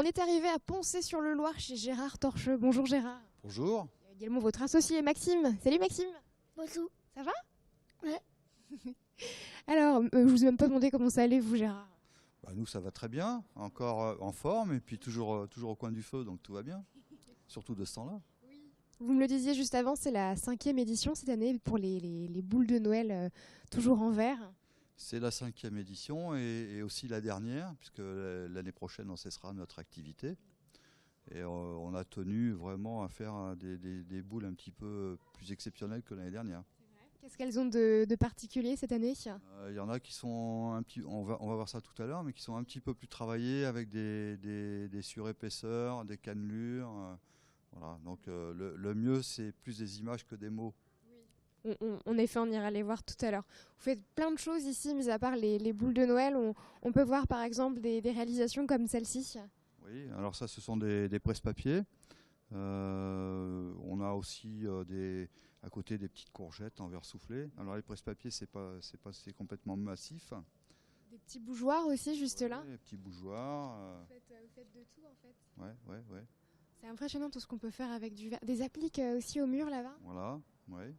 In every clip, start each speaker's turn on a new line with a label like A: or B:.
A: On est arrivé à Poncé-sur-le-Loir chez Gérard Torcheux. Bonjour Gérard.
B: Bonjour.
A: Il y a également votre associé Maxime. Salut Maxime.
C: Bonjour.
A: Ça va?
C: Ouais.
A: Alors, je vous ai même pas demandé comment ça allait vous Gérard.
B: Bah, nous ça va très bien, encore en forme et puis toujours au coin du feu, donc tout va bien. Surtout de ce temps-là.
A: Vous me le disiez juste avant, c'est la 5e édition cette année pour les boules de Noël toujours en verre.
B: C'est la 5e édition et aussi la dernière, puisque l'année prochaine on cessera notre activité. Et on a tenu vraiment à faire des boules un petit peu plus exceptionnelles que l'année dernière.
A: Qu'est-ce qu'elles ont de particulier cette année?
B: Il y en a qui sont un petit, on va voir ça tout à l'heure, mais qui sont un petit peu plus travaillées avec des surépaisseurs, des cannelures. Voilà. Donc le mieux c'est plus des images que des mots.
A: En effet, on ira les voir tout à l'heure. Vous faites plein de choses ici, mis à part les boules de Noël. On peut voir par exemple des réalisations comme celle-ci.
B: Oui, alors ça ce sont des presse-papiers. On a aussi à côté des petites courgettes en verre soufflé. Alors les presse-papiers c'est complètement massif.
A: Des petits bougeoirs aussi juste là.
B: Des petits bougeoirs.
A: Vous faites de tout en fait.
B: Ouais.
A: C'est impressionnant tout ce qu'on peut faire avec du verre. Des appliques aussi au mur là-bas.
B: Voilà, ouais.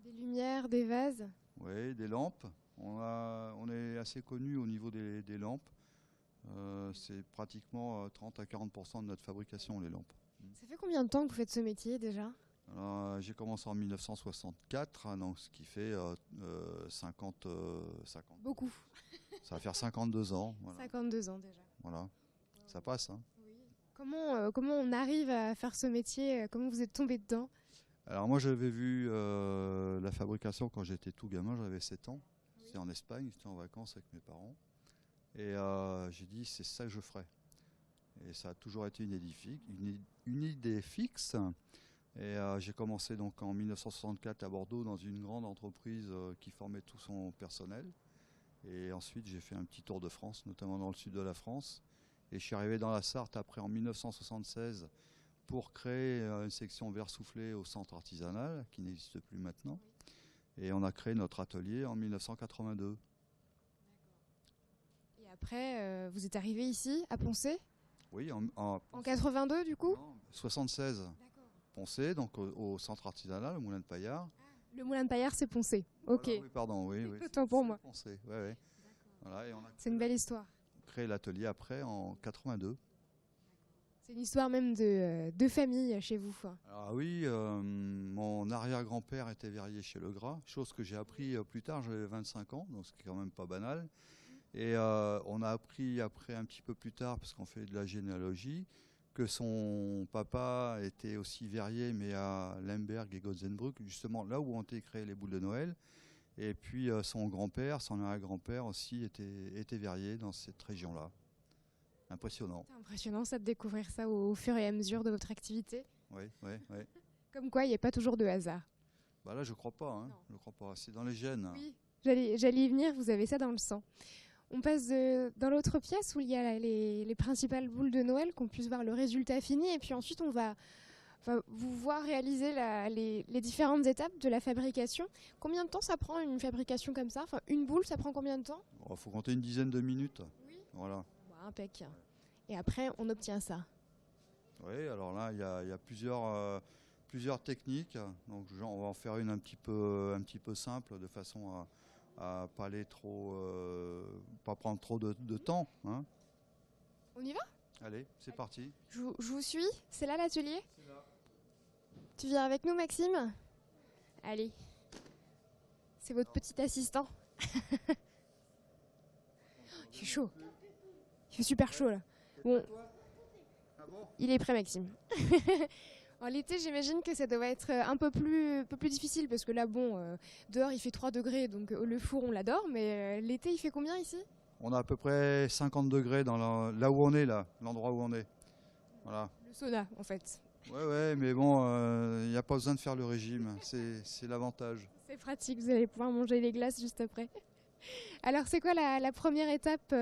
A: Des lumières, des vases.
B: Oui, des lampes. On est assez connu au niveau des lampes. C'est pratiquement 30 à 40% de notre fabrication, les lampes.
A: Ça fait combien de temps que vous faites ce métier déjà?
B: J'ai commencé en 1964, donc ce qui fait 50.
A: Beaucoup.
B: Ça va faire 52 ans. Voilà.
A: 52 ans déjà.
B: Voilà, ça passe. Hein.
A: Oui. Comment on arrive à faire ce métier? Comment vous êtes tombé dedans?
B: Alors moi j'avais vu la fabrication quand j'étais tout gamin, j'avais 7 ans. C'était en Espagne, j'étais en vacances avec mes parents. Et j'ai dit c'est ça que je ferai. Et ça a toujours été une idée fixe. Et j'ai commencé donc en 1964 à Bordeaux dans une grande entreprise qui formait tout son personnel. Et ensuite j'ai fait un petit tour de France, notamment dans le sud de la France. Et je suis arrivé dans la Sarthe après en 1976 pour créer une section verre soufflé au centre artisanal qui n'existe plus maintenant. Et on a créé notre atelier en 1982.
A: Et après, vous êtes arrivé ici, à Poncé?
B: Oui,
A: en 82 du coup?
B: Non, 76. D'accord. Poncé, donc au centre artisanal, au Moulin de Paillard.
A: Le Moulin de Paillard, c'est Poncé.
B: Voilà,
A: Ok.
B: oui, pardon, oui.
A: Autant pour moi.
B: Poncé, ouais. Voilà, et on a
A: C'est une belle histoire.
B: créé l'atelier après en 82.
A: C'est une histoire même de famille chez vous.
B: Alors oui, mon arrière-grand-père était verrier chez Legras, chose que j'ai appris plus tard, j'avais 25 ans, donc c'est quand même pas banal. Et on a appris après un petit peu plus tard, parce qu'on fait de la généalogie, que son papa était aussi verrier, mais à Lemberg et Gotzenbrück, justement là où ont été créées les boules de Noël. Et puis son grand-père, son arrière-grand-père aussi était verrier dans cette région-là. Impressionnant.
A: C'est impressionnant ça de découvrir ça au fur et à mesure de votre activité.
B: Oui.
A: Comme quoi, il n'y a pas toujours de hasard.
B: Bah là, je crois pas. Hein. Je crois pas. C'est dans les gènes.
A: Oui, j'allais y venir. Vous avez ça dans le sang. On passe dans l'autre pièce où il y a les principales boules de Noël, qu'on puisse voir le résultat fini. Et puis ensuite, on va vous voir réaliser les différentes étapes de la fabrication. Combien de temps ça prend une fabrication comme ça? Enfin, une boule, ça prend combien de temps?
B: Il faut compter une dizaine de minutes.
A: Oui.
B: Voilà.
A: Impec. Et après, on obtient ça.
B: Oui, alors là, il y a plusieurs techniques. Donc, on va en faire une un petit peu simple, de façon à pas aller pas prendre trop de temps. Hein.
A: On y va?
B: Allez, c'est parti.
A: Je vous suis. C'est là l'atelier?
B: C'est là.
A: Tu viens avec nous, Maxime? Allez. C'est votre petit assistant. Il fait chaud. Il fait super chaud là. Bon. Il est prêt, Maxime. En l'été, j'imagine que ça doit être un peu plus difficile parce que là, dehors il fait 3 degrés, donc le four on l'adore, mais l'été il fait combien ici?
B: On a à peu près 50 degrés là où on est, l'endroit où on est. Voilà.
A: Le sauna, en fait.
B: Ouais, mais bon, il n'y a pas besoin de faire le régime, c'est l'avantage.
A: C'est pratique, vous allez pouvoir manger les glaces juste après. Alors, c'est quoi la première étape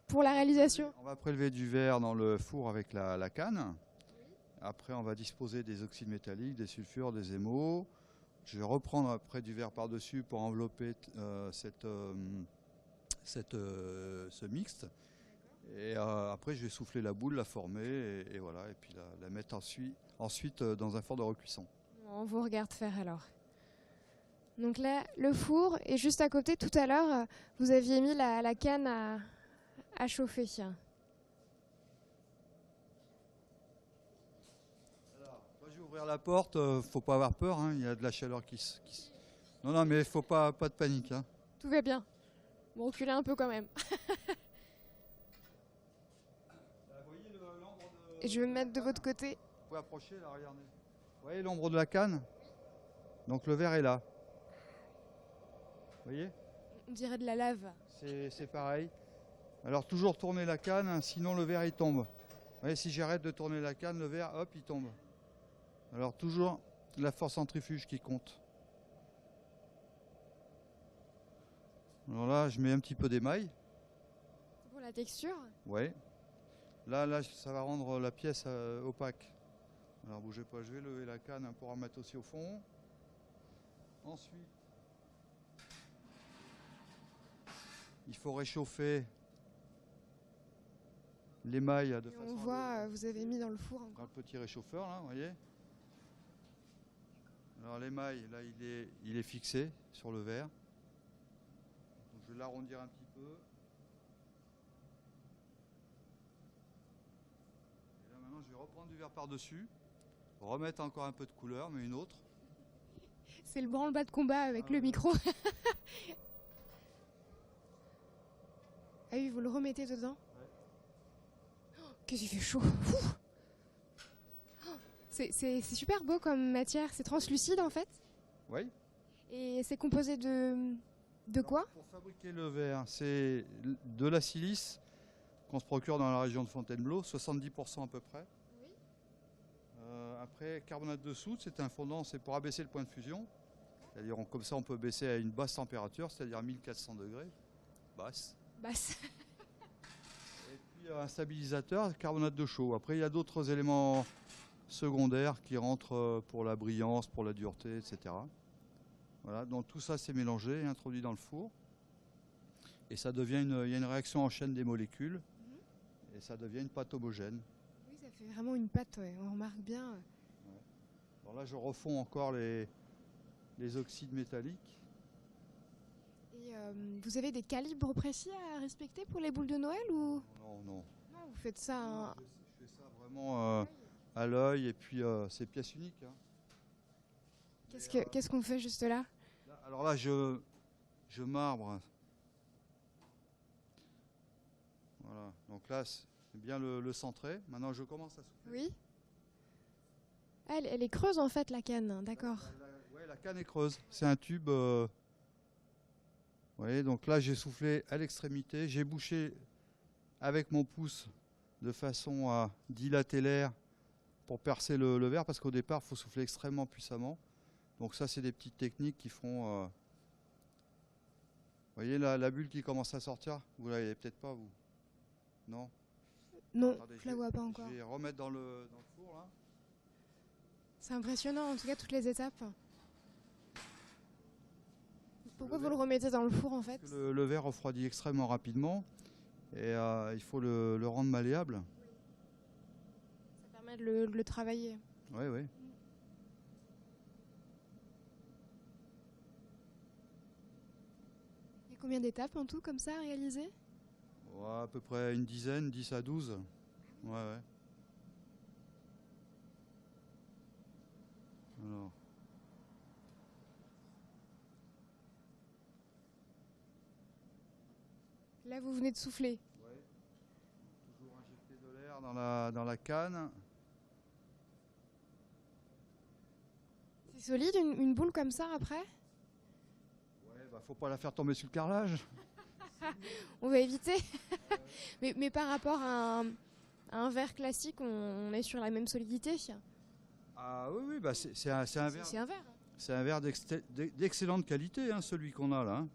A: pour la réalisation?
B: On va prélever du verre dans le four avec la canne. Après, on va disposer des oxydes métalliques, des sulfures, des émaux. Je vais reprendre après du verre par-dessus pour envelopper ce mixte. Et après, je vais souffler la boule, la former, et voilà, et puis la mettre ensuite dans un four de recuisson.
A: On vous regarde faire alors. Donc là, le four, et juste à côté, tout à l'heure, vous aviez mis la canne à chauffer.
B: Alors, moi, je vais ouvrir la porte, faut pas avoir peur, hein, il y a de la chaleur Non, non, mais faut pas de panique. Hein.
A: Tout va bien. Bon, reculez un peu quand même. Et je vais me mettre de votre côté.
B: Vous pouvez approcher, là, regardez. Vous voyez l'ombre de la canne? Donc le verre est là. Vous voyez?
A: On dirait de la lave.
B: C'est pareil. Alors toujours tourner la canne, hein, sinon le verre il tombe. Vous voyez, si j'arrête de tourner la canne, le verre, hop, il tombe. Alors toujours la force centrifuge qui compte. Alors là, je mets un petit peu d'émail.
A: Pour la texture?
B: Ouais. Là, ça va rendre la pièce opaque. Alors bougez pas, je vais lever la canne hein, pour en mettre aussi au fond. Ensuite, il faut réchauffer l'émail de façon.
A: On voit, vous avez mis dans le four
B: dans
A: encore.
B: le petit réchauffeur là, vous voyez. Alors l'émail, là, il est fixé sur le verre. Donc, je vais l'arrondir un petit peu. Et là maintenant, je vais reprendre du verre par-dessus, remettre encore un peu de couleur, mais une autre.
A: C'est le branle-bas de combat avec le micro. Ah oui, vous le remettez dedans.
B: Ouais.
A: Oh, qu'est-ce qu'il fait chaud. Oh, c'est super beau comme matière. C'est translucide en fait.
B: Oui.
A: Et c'est composé de quoi?
B: Pour fabriquer le verre, c'est de la silice qu'on se procure dans la région de Fontainebleau, 70% à peu près.
A: Oui.
B: Après, carbonate de soude, c'est un fondant, c'est pour abaisser le point de fusion. C'est-à-dire, comme ça, on peut baisser à une basse température, c'est-à-dire 1400 degrés, basse.
A: Basse.
B: Et puis, un stabilisateur, carbonate de chaux. Après, il y a d'autres éléments secondaires qui rentrent pour la brillance, pour la dureté, etc. Voilà, donc tout ça, c'est mélangé et introduit dans le four. Et ça devient il y a une réaction en chaîne des molécules. Et ça devient une pâte homogène.
A: Oui, ça fait vraiment une pâte, ouais. On remarque bien.
B: Ouais. Alors là, je refonds encore les oxydes métalliques.
A: Et vous avez des calibres précis à respecter pour les boules de Noël ou
B: Non, non.
A: non, vous faites ça
B: Non, je fais ça vraiment à l'œil et puis c'est pièce unique. Hein.
A: Qu'est-ce qu'on fait juste là?
B: Alors là, je marbre. Voilà. Donc là, c'est bien le centré. Maintenant, je commence à souffler.
A: Oui. Ah, elle est creuse en fait la canne, d'accord.
B: Ouais, la canne est creuse. C'est un tube. Vous voyez, donc là, j'ai soufflé à l'extrémité. J'ai bouché avec mon pouce de façon à dilater l'air pour percer le verre, parce qu'au départ, il faut souffler extrêmement puissamment. Donc ça, c'est des petites techniques qui font... Vous voyez la bulle qui commence à sortir? Vous ne la voyez peut-être pas, vous? Non?
A: Non,
B: Attendez,
A: je la vois pas encore.
B: Je vais remettre dans le four, là.
A: C'est impressionnant, en tout cas, toutes les étapes. Pourquoi vous le remettez dans le four, en fait?
B: Le verre refroidit extrêmement rapidement et il faut le rendre malléable.
A: Ça permet de le travailler.
B: Oui, oui.
A: Il y a combien d'étapes en tout, comme ça, à réaliser?
B: Ouais, à peu près une dizaine, 10 à 12. Ouais, ouais. Alors.
A: Là, vous venez de souffler.
B: Ouais. Toujours injecter de l'air dans la canne.
A: C'est solide, une boule comme ça, après?
B: Ouais, bah faut pas la faire tomber sur le carrelage.
A: On va éviter. mais par rapport à un verre classique, on est sur la même solidité.
B: Ah oui, oui, bah c'est un verre.
A: C'est un verre.
B: C'est un verre d'excellente qualité, hein, celui qu'on a là. Hein.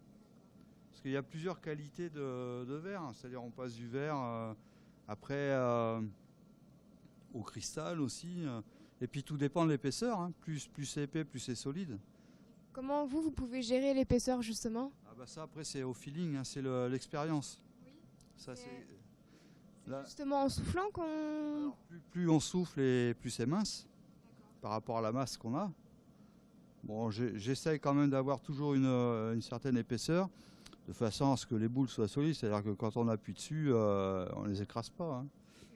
B: Parce qu'il y a plusieurs qualités de verre. Hein. C'est-à-dire on passe du verre après au cristal aussi. Et puis tout dépend de l'épaisseur. Hein. Plus c'est épais, plus c'est solide.
A: Comment vous pouvez gérer l'épaisseur justement?
B: Ah bah ça après c'est au feeling, hein, c'est l'expérience.
A: Oui.
B: Ça, Là,
A: Justement en soufflant qu'on...
B: alors, plus on souffle et plus c'est mince par rapport à la masse qu'on a. Bon, j'essaye quand même d'avoir toujours une certaine épaisseur de façon à ce que les boules soient solides. C'est-à-dire que quand on appuie dessus, on les écrase pas, hein.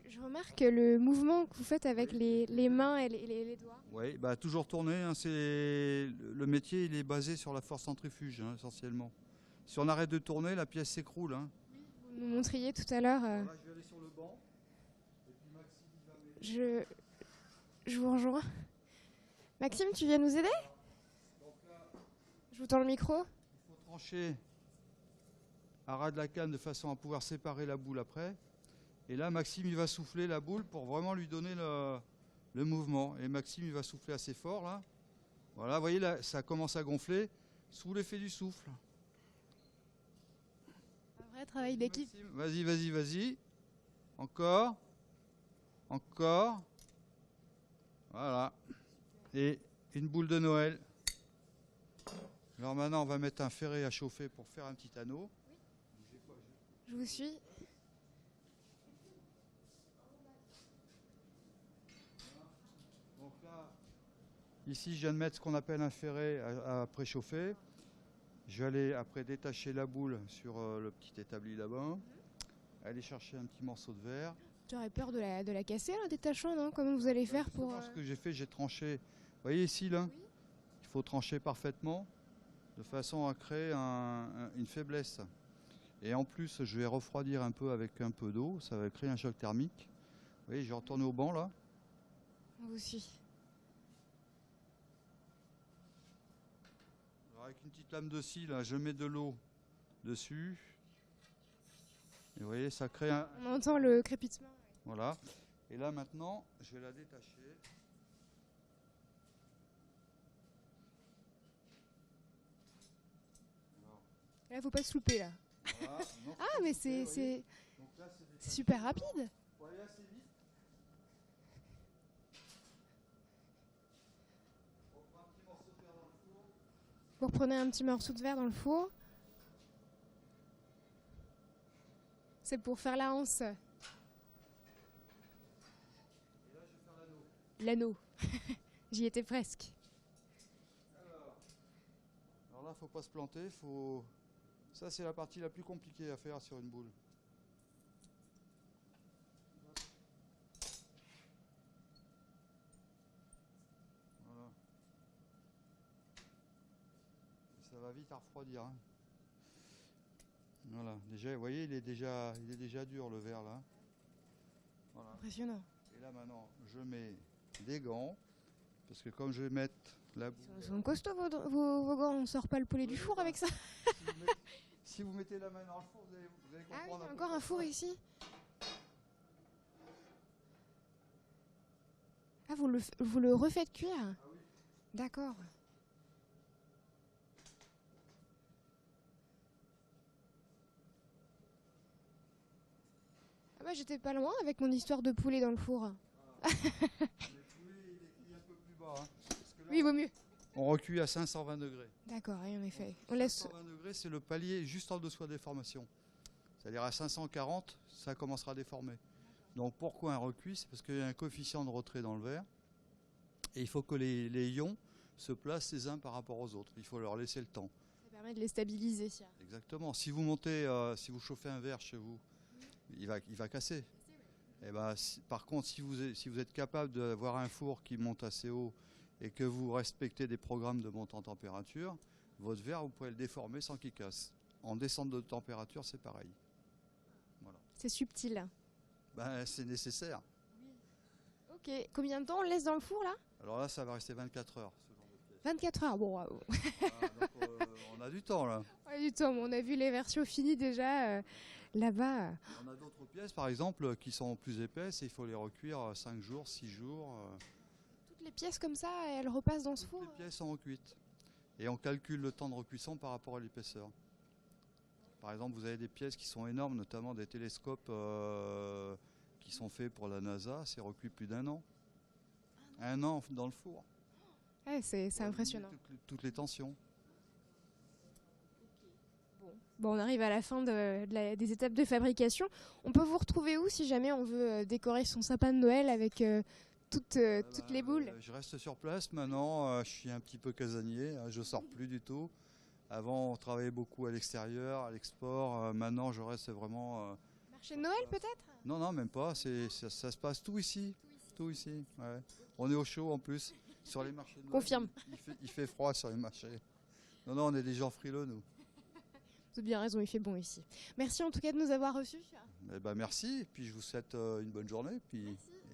A: Je remarque le mouvement que vous faites avec les mains et les doigts.
B: Oui, bah, toujours tourner, hein, le métier il est basé sur la force centrifuge, hein, essentiellement. Si on arrête de tourner, la pièce s'écroule, hein.
A: Vous nous montriez tout à l'heure.
B: Alors là, je vais aller sur le banc. Et puis Maxime, il va m'aider.
A: Je vous rejoins. Maxime, tu viens nous aider?
B: Donc là,
A: Je vous tends le micro.
B: il faut trancher à ras de la canne de façon à pouvoir séparer la boule après. Et là, Maxime, il va souffler la boule pour vraiment lui donner le mouvement. Et Maxime, il va souffler assez fort, là. Voilà, vous voyez, là, ça commence à gonfler sous l'effet du souffle.
A: Un vrai travail d'équipe.
B: Maxime, vas-y, vas-y, vas-y. Encore. Encore. Voilà. Et une boule de Noël. Alors maintenant, on va mettre un ferret à chauffer pour faire un petit anneau.
A: Je vous suis.
B: Donc là, ici, je viens de mettre ce qu'on appelle un ferret à préchauffer. Je vais aller après détacher la boule sur le petit établi là-bas. Aller chercher un petit morceau de verre.
A: J'aurais peur de la casser en détachant, non? Comment vous allez faire pour...
B: Ce que j'ai fait, j'ai tranché. Vous voyez ici, là, il faut trancher parfaitement de façon à créer une faiblesse. Et en plus, je vais refroidir un peu avec un peu d'eau. Ça va créer un choc thermique. Vous voyez, je vais retourner au banc, là.
A: On vous suit.
B: Alors, avec une petite lame de scie, là, je mets de l'eau dessus. Et vous voyez, ça crée un...
A: On entend le crépitement.
B: Voilà. Et là, maintenant, je vais la détacher.
A: Là, faut pas se louper, là.
B: Voilà. Non,
A: Ah, mais
B: vous voyez.
A: c'est
B: Donc là, c'est
A: super rapide.
B: Faut aller assez vite. On prend un petit morceau de verre dans le four.
A: Vous reprenez un petit morceau de verre dans le four. C'est pour faire la hanse.
B: Et là, je vais faire l'anneau.
A: L'anneau. J'y étais presque.
B: Alors là, faut pas se planter. Ça, c'est la partie la plus compliquée à faire sur une boule. Voilà. Et ça va vite à refroidir, hein. Voilà. Déjà, vous voyez, il est déjà dur le verre là. Voilà.
A: Impressionnant.
B: Et là maintenant, je mets des gants parce que comme je vais mettre la boule.
A: Ils sont costauds vos gants. On sort pas le poulet du four avec ça.
B: Si vous mettez la main dans le four, vous allez
A: Ah oui,
B: comprendre.
A: il y a encore un four ici. Ah, vous le refaites cuire?
B: Ah oui.
A: D'accord. Ah bah j'étais pas loin avec mon histoire de poulet dans le four.
B: Le poulet, il est cuit un peu plus bas, hein, parce que là,
A: Oui, vaut mieux.
B: on recuit à 520 degrés.
A: D'accord, oui, en effet. On laisse...
B: 520 degrés, c'est le palier juste en dessous de la déformation. C'est-à-dire à 540, ça commencera à déformer. Donc pourquoi un recuit? C'est parce qu'il y a un coefficient de retrait dans le verre. Et il faut que les ions se placent les uns par rapport aux autres. Il faut leur laisser le temps.
A: Ça permet de les stabiliser.
B: Exactement. Si vous si vous chauffez un verre chez vous, il va casser. Et ben, par contre, si vous êtes capable d'avoir un four qui monte assez haut et que vous respectez des programmes de montée en température, votre verre, vous pouvez le déformer sans qu'il casse. En descente de température, c'est pareil. Voilà.
A: C'est subtil.
B: Ben, c'est nécessaire.
A: Ok, combien de temps on le laisse dans le four là?
B: Alors là, ça va rester 24 heures, ce genre de pièce.
A: 24 heures, bon, waouh.
B: Ah, donc, on a du temps là.
A: Ouais, du temps, on a vu les versions finies déjà là-bas.
B: On a d'autres pièces, par exemple, qui sont plus épaisses et il faut les recuire 5 jours, 6 jours.
A: Toutes les pièces comme ça, elles repassent dans ce
B: Toutes
A: four?
B: les pièces sont recuites. Et on calcule le temps de recuisson par rapport à l'épaisseur. Par exemple, vous avez des pièces qui sont énormes, notamment des télescopes qui sont faits pour la NASA. C'est recuit plus d'1 an. 1 an dans le four.
A: Ouais, c'est impressionnant.
B: Toutes les tensions.
A: Bon, Bon, on arrive à la fin des étapes de fabrication. On peut vous retrouver où si jamais on veut décorer son sapin de Noël avec toutes les boules?
B: Je reste sur place maintenant, je suis un petit peu casanier, hein, je sors plus du tout. Avant, on travaillait beaucoup à l'extérieur, à l'export. Maintenant, je reste vraiment...
A: Marché de Noël peut-être?
B: Non, non, même pas. Ça se passe tout ici. Tout ici. Ouais. On est au chaud en plus. Sur les marchés de Noël.
A: Confirme.
B: Il fait froid sur les marchés. Non, non, on est des gens frileux, nous.
A: Vous avez bien raison, il fait bon ici. Merci en tout cas de nous avoir reçus.
B: Eh ben, merci. Et puis, je vous souhaite une bonne journée.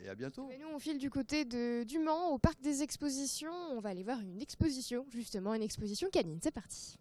B: Et à bientôt.
A: Et nous, on file du côté du Mans, au parc des expositions. On va aller voir une exposition, justement, une exposition canine. C'est parti.